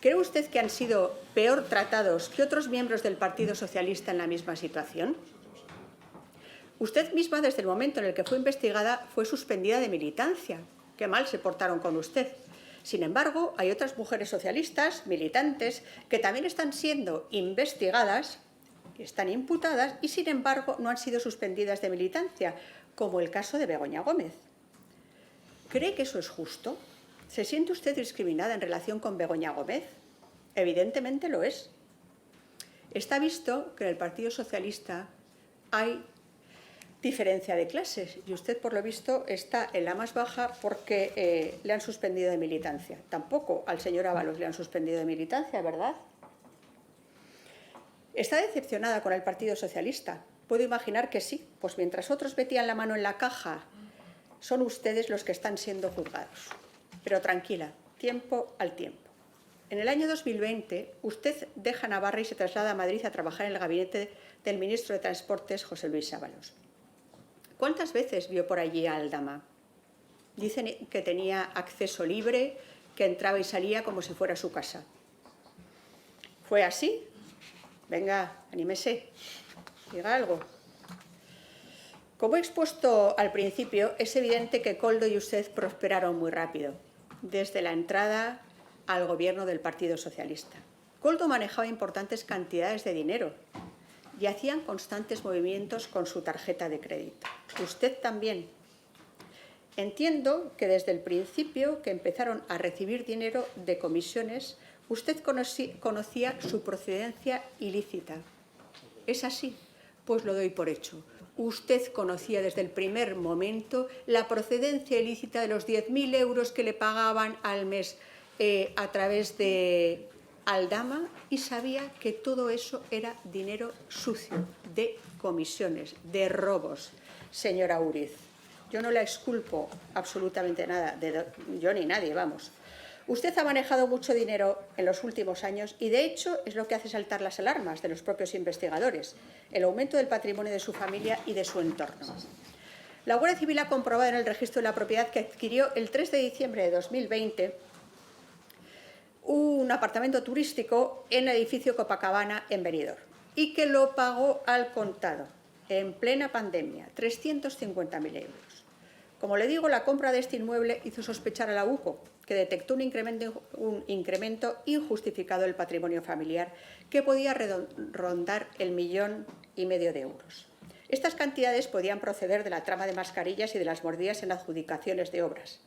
¿Cree usted que han sido peor tratados que otros miembros del Partido Socialista en la misma situación? Usted misma, desde el momento en el que fue investigada, fue suspendida de militancia. Qué mal se portaron con usted. Sin embargo, hay otras mujeres socialistas, militantes, que también están siendo investigadas están imputadas y, sin embargo, no han sido suspendidas de militancia, como el caso de Begoña Gómez. ¿Cree que eso es justo? ¿Se siente usted discriminada en relación con Begoña Gómez? Evidentemente lo es. Está visto que en el Partido Socialista hay diferencia de clases y usted, por lo visto, está en la más baja porque le han suspendido de militancia. Tampoco al señor Ábalos le han suspendido de militancia, ¿verdad? ¿Está decepcionada con el Partido Socialista? Puedo imaginar que sí, pues mientras otros metían la mano en la caja, son ustedes los que están siendo juzgados. Pero tranquila, tiempo al tiempo. En el año 2020, usted deja Navarra y se traslada a Madrid a trabajar en el gabinete del ministro de Transportes, José Luis Ábalos. ¿Cuántas veces vio por allí a Aldama? Dicen que tenía acceso libre, que entraba y salía como si fuera su casa. ¿Fue así? Venga, anímese, diga algo. Como he expuesto al principio, es evidente que Koldo y usted prosperaron muy rápido, desde la entrada al gobierno del Partido Socialista. Koldo manejaba importantes cantidades de dinero y hacían constantes movimientos con su tarjeta de crédito. Usted también. Entiendo que desde el principio que empezaron a recibir dinero de comisiones, usted conocía su procedencia ilícita. ¿Es así? Pues lo doy por hecho. Usted conocía desde el primer momento la procedencia ilícita de los 10.000 euros que le pagaban al mes a través de Aldama y sabía que todo eso era dinero sucio, de comisiones, de robos. Señora Uriz, yo no la exculpo absolutamente nada, yo ni nadie, vamos. Usted ha manejado mucho dinero en los últimos años y, de hecho, es lo que hace saltar las alarmas de los propios investigadores, el aumento del patrimonio de su familia y de su entorno. La Guardia Civil ha comprobado en el registro de la propiedad que adquirió el 3 de diciembre de 2020 un apartamento turístico en el edificio Copacabana en Benidorm y que lo pagó al contado en plena pandemia, 350.000 euros. Como le digo, la compra de este inmueble hizo sospechar a la UCO, que detectó un incremento injustificado del patrimonio familiar que podía rondar el 1,5 millones de euros. Estas cantidades podían proceder de la trama de mascarillas y de las mordidas en adjudicaciones de obras.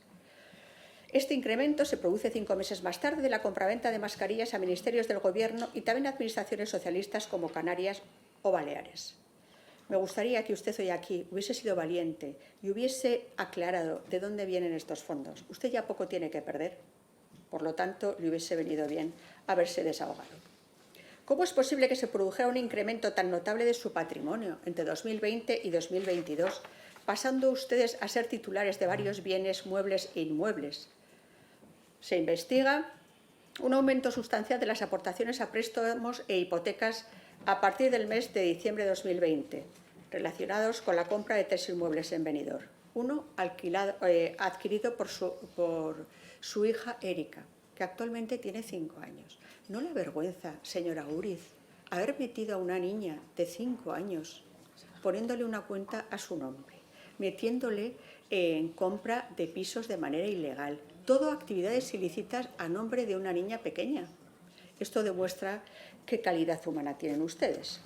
Este incremento se produce 5 meses más tarde de la compraventa de mascarillas a ministerios del Gobierno y también a administraciones socialistas como Canarias o Baleares. Me gustaría que usted hoy aquí hubiese sido valiente y hubiese aclarado de dónde vienen estos fondos. Usted ya poco tiene que perder, por lo tanto, le hubiese venido bien haberse desahogado. ¿Cómo es posible que se produjera un incremento tan notable de su patrimonio entre 2020 y 2022, pasando ustedes a ser titulares de varios bienes, muebles e inmuebles? Se investiga un aumento sustancial de las aportaciones a préstamos e hipotecas a partir del mes de diciembre de 2020, relacionados con la compra de 3 inmuebles en Benidorm. Uno adquirido por su hija Erika, que actualmente tiene 5 años. ¿No le avergüenza, señora Uriz, haber metido a una niña de 5 años, poniéndole una cuenta a su nombre, metiéndole en compra de pisos de manera ilegal? Todo actividades ilícitas a nombre de una niña pequeña. Esto demuestra qué calidad humana tienen ustedes.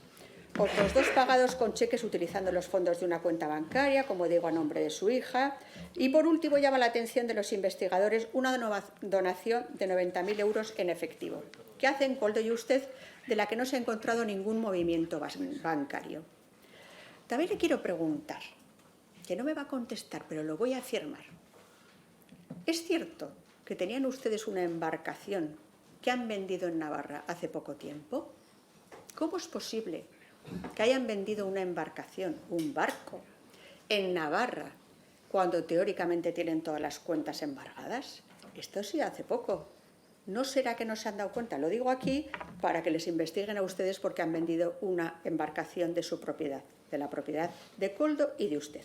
Otros 2 pagados con cheques utilizando los fondos de una cuenta bancaria, como digo, a nombre de su hija. Y por último, llama la atención de los investigadores una donación de 90.000 euros en efectivo. ¿Qué hacen Koldo y usted de la que no se ha encontrado ningún movimiento bancario? También le quiero preguntar, que no me va a contestar, pero lo voy a afirmar. ¿Es cierto que tenían ustedes una embarcación que han vendido en Navarra hace poco tiempo? ¿Cómo es posible que hayan vendido una embarcación, un barco, en Navarra, cuando teóricamente tienen todas las cuentas embargadas? Esto sí hace poco. ¿No será que no se han dado cuenta? Lo digo aquí para que les investiguen a ustedes porque han vendido una embarcación de su propiedad, de la propiedad de Koldo y de usted.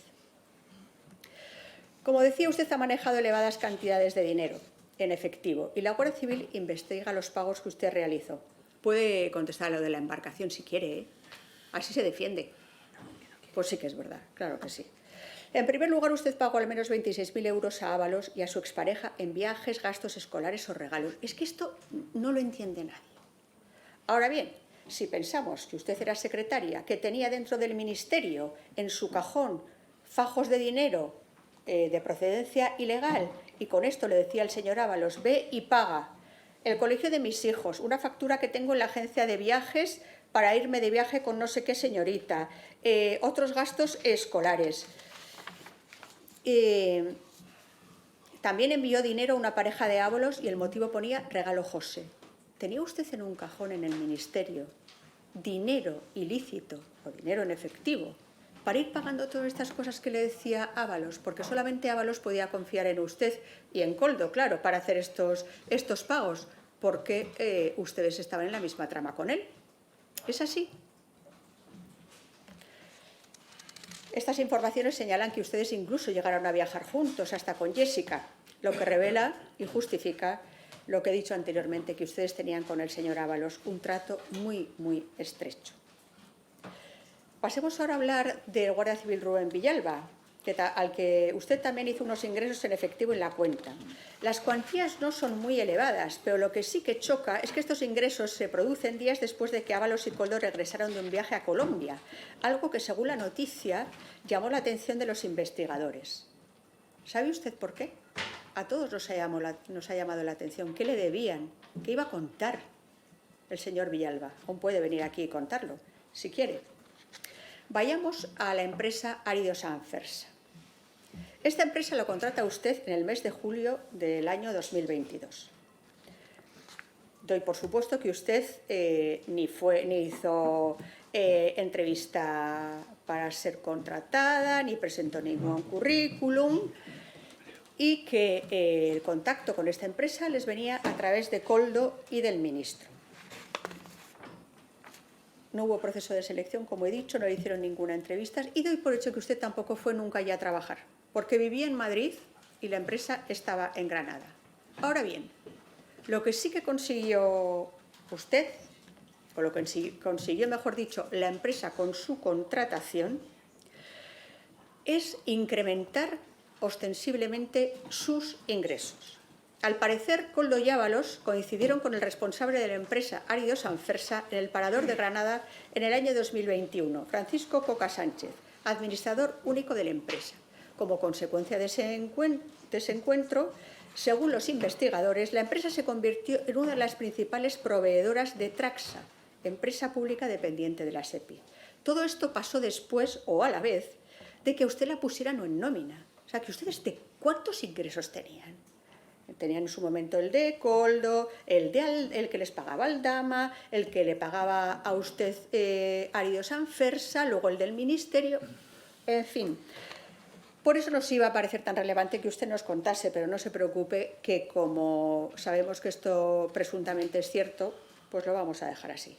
Como decía, usted ha manejado elevadas cantidades de dinero en efectivo y la Guardia Civil investiga los pagos que usted realizó. Puede contestar lo de la embarcación si quiere, ¿eh? Así se defiende. Pues sí que es verdad, claro que sí. En primer lugar, usted pagó al menos 26.000 euros a Ábalos y a su expareja en viajes, gastos escolares o regalos. Es que esto no lo entiende nadie. Ahora bien, Si pensamos que usted era secretaria, que tenía dentro del Ministerio, en su cajón, fajos de dinero de procedencia ilegal, y con esto le decía el señor Ábalos, ve y paga el colegio de mis hijos, una factura que tengo en la agencia de viajes para irme de viaje con no sé qué señorita, otros gastos escolares. También envió dinero a una pareja de Ábalos y el motivo ponía regalo José. ¿Tenía usted en un cajón en el Ministerio dinero ilícito o dinero en efectivo para ir pagando todas estas cosas que le decía Ábalos? Porque solamente Ábalos podía confiar en usted y en Koldo, claro, para hacer estos pagos, porque ustedes estaban en la misma trama con él. ¿Es así? Estas informaciones señalan que ustedes incluso llegaron a viajar juntos, hasta con Jessica, lo que revela y justifica lo que he dicho anteriormente, que ustedes tenían con el señor Ábalos un trato muy, muy estrecho. Pasemos ahora a hablar del Guardia Civil Rubén Villalba, al que usted también hizo unos ingresos en efectivo en la cuenta. Las cuantías no son muy elevadas, pero lo que sí que choca es que estos ingresos se producen días después de que Ábalos y Koldo regresaron de un viaje a Colombia, algo que, según la noticia, llamó la atención de los investigadores. ¿Sabe usted por qué? A todos nos ha llamado la atención. ¿Qué le debían? ¿Qué iba a contar el señor Villalba? Aún puede venir aquí y contarlo, si quiere. Vayamos a la empresa Áridos Anfersa. Esta empresa lo contrata usted en el mes de julio del año 2022. Doy por supuesto que usted ni hizo entrevista para ser contratada, ni presentó ningún currículum, y que el contacto con esta empresa les venía a través de Koldo y del ministro. No hubo proceso de selección, como he dicho, no le hicieron ninguna entrevista, y doy por hecho que usted tampoco fue nunca allá a trabajar, porque vivía en Madrid y la empresa estaba en Granada. Ahora bien, lo que sí que consiguió usted, o lo que consiguió, mejor dicho, la empresa con su contratación, es incrementar ostensiblemente sus ingresos. Al parecer, Koldo y Ábalos coincidieron con el responsable de la empresa Áridos Anfersa en el Parador de Granada en el año 2021, Francisco Coca Sánchez, administrador único de la empresa. Como consecuencia de ese encuentro, según los investigadores, la empresa se convirtió en una de las principales proveedoras de Traxa, empresa pública dependiente de la SEPI. Todo esto pasó después o a la vez de que usted la pusieran en nómina. O sea, que ustedes, ¿cuántos ingresos tenían? Tenían en su momento el de Koldo, el que les pagaba Aldama, el que le pagaba a usted Áridos Anfersa, luego el del Ministerio, en fin. Por eso nos iba a parecer tan relevante que usted nos contase, pero no se preocupe, que como sabemos que esto presuntamente es cierto, pues lo vamos a dejar así.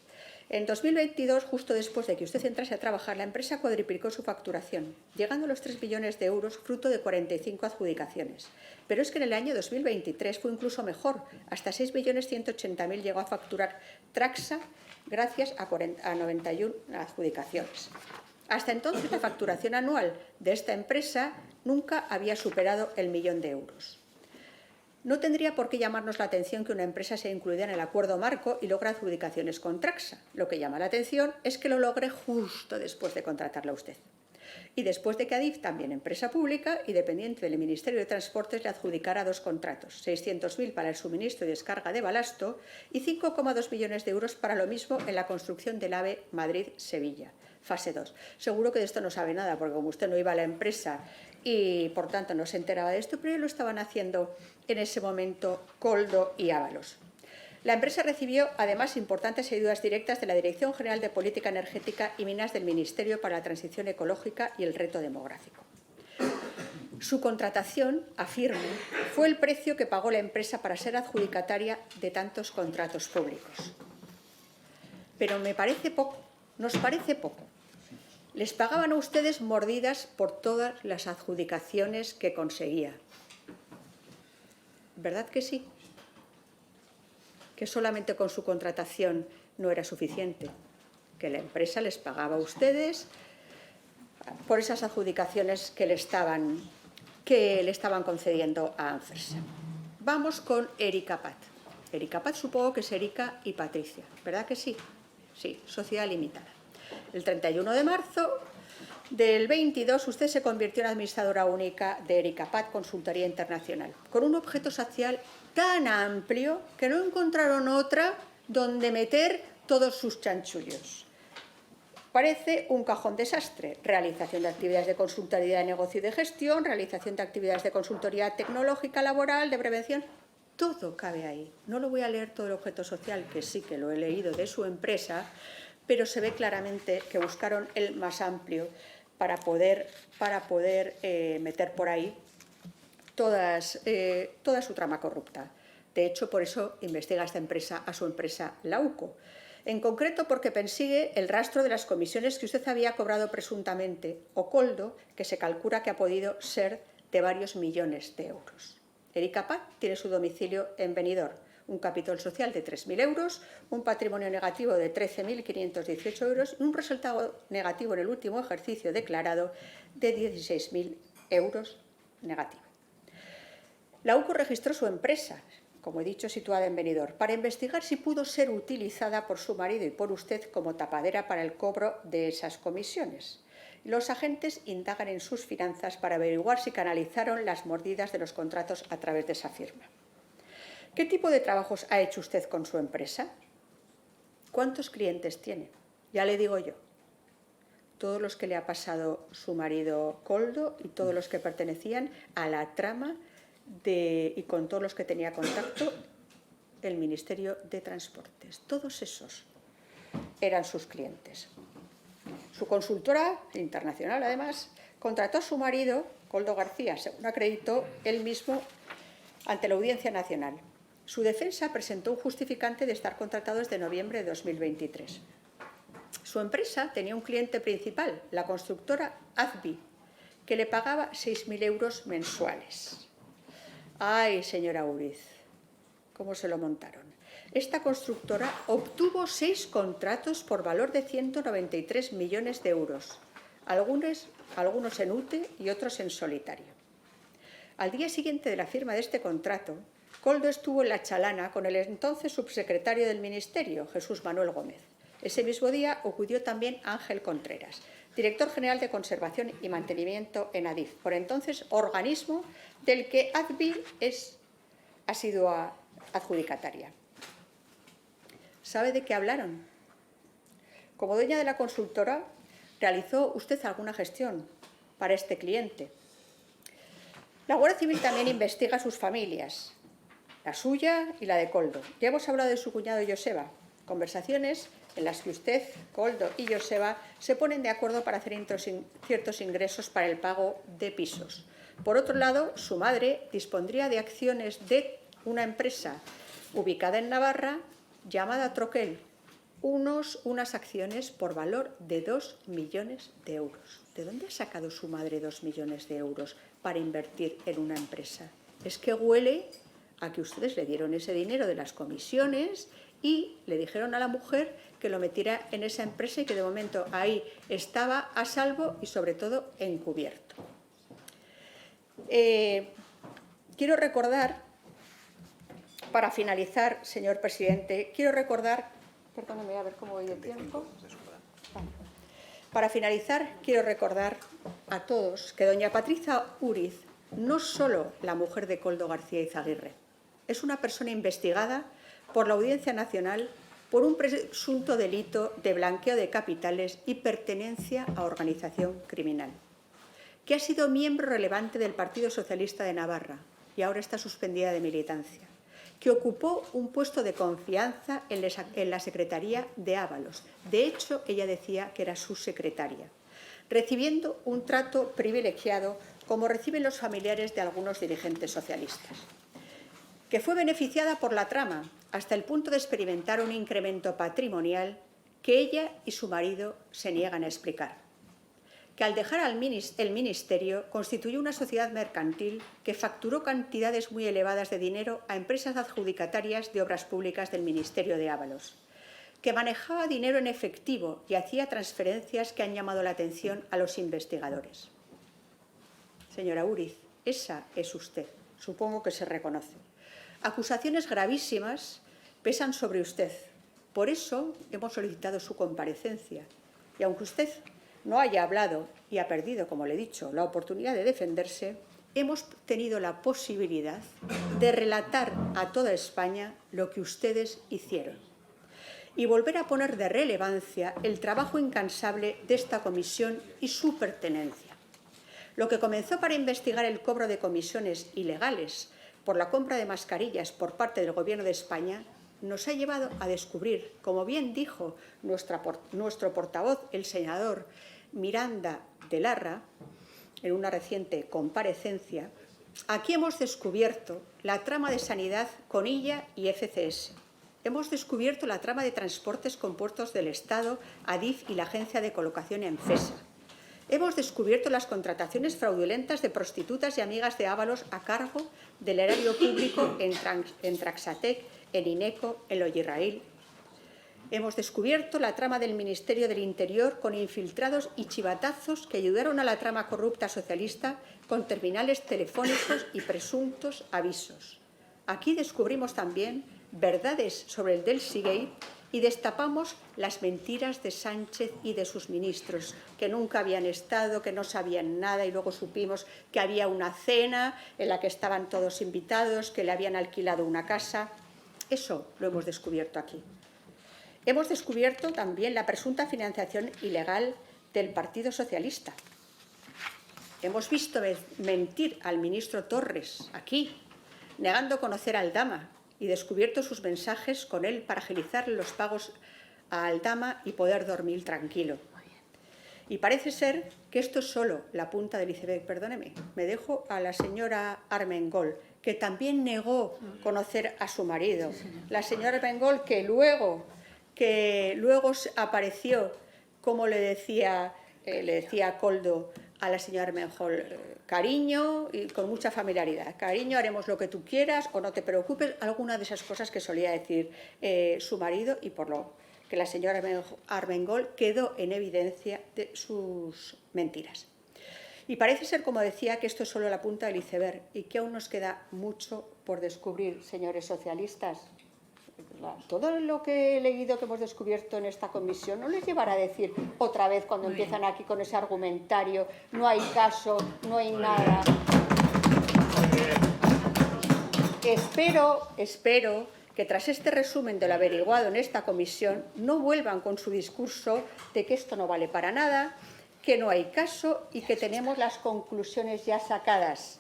En 2022, justo después de que usted entrase a trabajar, la empresa cuadruplicó su facturación, llegando a los 3 millones de euros, fruto de 45 adjudicaciones. Pero es que en el año 2023 fue incluso mejor, hasta 6.180.000 llegó a facturar Traxa gracias a 91 adjudicaciones. Hasta entonces, la facturación anual de esta empresa nunca había superado el 1.000.000 de euros. No tendría por qué llamarnos la atención que una empresa sea incluida en el acuerdo marco y logre adjudicaciones con Traxa. Lo que llama la atención es que lo logre justo después de contratarla a usted. Y después de que Adif, también empresa pública y dependiente del Ministerio de Transportes, le adjudicara 2 contratos, 600.000 para el suministro y descarga de balasto y 5,2 millones de euros para lo mismo en la construcción del AVE Madrid-Sevilla, fase 2. Seguro que de esto no sabe nada, porque como usted no iba a la empresa y por tanto no se enteraba de esto, pero ya lo estaban haciendo en ese momento Koldo y Ábalos. La empresa recibió además importantes ayudas directas de la Dirección General de Política Energética y Minas del Ministerio para la Transición Ecológica y el Reto Demográfico. Su contratación, afirmo, fue el precio que pagó la empresa para ser adjudicataria de tantos contratos públicos. Pero me parece poco, nos parece poco. Les pagaban a ustedes mordidas por todas las adjudicaciones que conseguía. ¿Verdad que sí? Que solamente con su contratación no era suficiente, que la empresa les pagaba a ustedes por esas adjudicaciones que le estaban concediendo a Anfersa. Vamos con Erika Pat. Erika Pat supongo que es Erika y Patricia, ¿verdad que sí? Sí, sociedad limitada. El 31 de marzo del 22 usted se convirtió en administradora única de Erika Paz Consultoría Internacional, con un objeto social tan amplio que no encontraron otra donde meter todos sus chanchullos. Parece un cajón desastre. Realización de actividades de consultoría de negocio y de gestión, realización de actividades de consultoría tecnológica, laboral, de prevención. Todo cabe ahí. No lo voy a leer todo el objeto social, que sí que lo he leído de su empresa, pero se ve claramente que buscaron el más amplio para poder meter por ahí toda su trama corrupta. De hecho, por eso investiga a su empresa, la UCO. En concreto, porque persigue el rastro de las comisiones que usted había cobrado presuntamente, o Coldo, que se calcula que ha podido ser de varios millones de euros. Erika Paz tiene su domicilio en Benidorm, un capital social de 3.000 euros, un patrimonio negativo de 13.518 euros y un resultado negativo en el último ejercicio declarado de 16.000 euros negativo. La UCO registró su empresa, como he dicho, situada en Benidorm, para investigar si pudo ser utilizada por su marido y por usted como tapadera para el cobro de esas comisiones. Los agentes indagan en sus finanzas para averiguar si canalizaron las mordidas de los contratos a través de esa firma. ¿Qué tipo de trabajos ha hecho usted con su empresa? ¿Cuántos clientes tiene? Ya le digo yo. Todos los que le ha pasado su marido Coldo y todos los que pertenecían a la trama y con todos los que tenía contacto el Ministerio de Transportes. Todos esos eran sus clientes. Su consultora internacional, además, contrató a su marido, Coldo García, según acreditó él mismo ante la Audiencia Nacional. Su defensa presentó un justificante de estar contratado desde noviembre de 2023. Su empresa tenía un cliente principal, la constructora Azbi, que le pagaba 6.000 euros mensuales. Ay, señora Uriz, ¿cómo se lo montaron? Esta constructora obtuvo 6 contratos por valor de 193 millones de euros, algunos en UTE y otros en solitario. Al día siguiente de la firma de este contrato, Coldo estuvo en la chalana con el entonces subsecretario del Ministerio, Jesús Manuel Gómez. Ese mismo día acudió también Ángel Contreras, director general de Conservación y Mantenimiento en Adif, por entonces organismo del que Azbi ha sido adjudicataria. ¿Sabe de qué hablaron? Como dueña de la consultora, ¿realizó usted alguna gestión para este cliente? La Guardia Civil también investiga a sus familias, la suya y la de Coldo. Ya hemos hablado de su cuñado Joseba, conversaciones en las que usted, Coldo y Joseba se ponen de acuerdo para hacer ciertos ingresos para el pago de pisos. Por otro lado, su madre dispondría de acciones de una empresa ubicada en Navarra llamada Troquel, unas acciones por valor de 2 millones de euros. ¿De dónde ha sacado su madre 2 millones de euros para invertir en una empresa? Es que huele a que ustedes le dieron ese dinero de las comisiones y le dijeron a la mujer que lo metiera en esa empresa y que de momento ahí estaba a salvo y sobre todo encubierto. Quiero recordar, para finalizar, señor presidente, perdóneme a ver cómo voy de tiempo. Para finalizar, quiero recordar a todos que doña Patricia Uriz no es solo la mujer de Coldo García Izaguirre, es una persona investigada por la Audiencia Nacional por un presunto delito de blanqueo de capitales y pertenencia a organización criminal, que ha sido miembro relevante del Partido Socialista de Navarra y ahora está suspendida de militancia, que ocupó un puesto de confianza en la Secretaría de Ábalos. De hecho, ella decía que era su secretaria, recibiendo un trato privilegiado como reciben los familiares de algunos dirigentes socialistas, que fue beneficiada por la trama hasta el punto de experimentar un incremento patrimonial que ella y su marido se niegan a explicar, que al dejar el ministerio constituyó una sociedad mercantil que facturó cantidades muy elevadas de dinero a empresas adjudicatarias de obras públicas del Ministerio de Ábalos, que manejaba dinero en efectivo y hacía transferencias que han llamado la atención a los investigadores. Señora Uriz, esa es usted, supongo que se reconoce. Acusaciones gravísimas pesan sobre usted Por eso hemos solicitado su comparecencia. Y aunque usted no haya hablado y ha perdido, como le he dicho, la oportunidad de defenderse, hemos tenido la posibilidad de relatar a toda España lo que ustedes hicieron y volver a poner de relevancia el trabajo incansable de esta comisión y su pertenencia. Lo que comenzó para investigar el cobro de comisiones ilegales por la compra de mascarillas por parte del Gobierno de España nos ha llevado a descubrir, como bien dijo nuestro portavoz, el senador Miranda de Larra, en una reciente comparecencia, aquí hemos descubierto la trama de sanidad con Illa y FCS. Hemos descubierto la trama de transportes con puertos del Estado, ADIF y la Agencia de Colocación ENFESA. Hemos descubierto las contrataciones fraudulentas de prostitutas y amigas de Ábalos a cargo del erario público en Traxatec, en INECO, en Loyirraíl. Hemos descubierto la trama del Ministerio del Interior con infiltrados y chivatazos que ayudaron a la trama corrupta socialista con terminales telefónicos y presuntos avisos. Aquí descubrimos también verdades sobre el Delsigate y destapamos las mentiras de Sánchez y de sus ministros, que nunca habían estado, que no sabían nada, y luego supimos que había una cena en la que estaban todos invitados, que le habían alquilado una casa. Eso lo hemos descubierto aquí. Hemos descubierto también la presunta financiación ilegal del Partido Socialista. Hemos visto mentir al ministro Torres aquí, negando conocer a Aldama, y descubierto sus mensajes con él para agilizar los pagos a Aldama y poder dormir tranquilo. Y parece ser que esto es solo la punta del iceberg. Perdóneme, me dejo a la señora Armengol, que también negó conocer a su marido. La señora Armengol que luego apareció, como le decía Koldo a la señora Armengol, cariño y con mucha familiaridad. Cariño, haremos lo que tú quieras o no te preocupes. Alguna de esas cosas que solía decir su marido, y por lo que la señora Armengol quedó en evidencia de sus mentiras. Y parece ser, como decía, que esto es solo la punta del iceberg y que aún nos queda mucho por descubrir, señores socialistas. Todo lo que he leído, que hemos descubierto en esta comisión, no les llevará a decir otra vez cuando empiezan aquí con ese argumentario, no hay caso, no hay nada. Espero que tras este resumen de lo averiguado en esta comisión no vuelvan con su discurso de que esto no vale para nada, que no hay caso y que tenemos las conclusiones ya sacadas.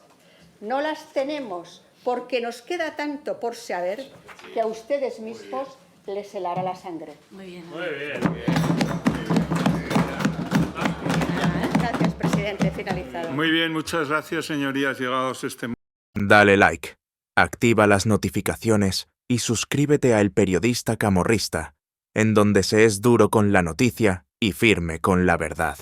No las tenemos, porque nos queda tanto por saber que a ustedes mismos les helará la sangre. Muy bien. Muy bien. Gracias, presidente. Finalizado. Muy bien, muchas gracias, señorías. Llegados a este momento. Dale like, activa las notificaciones y suscríbete a El Periodista Camorrista, en donde se es duro con la noticia y firme con la verdad.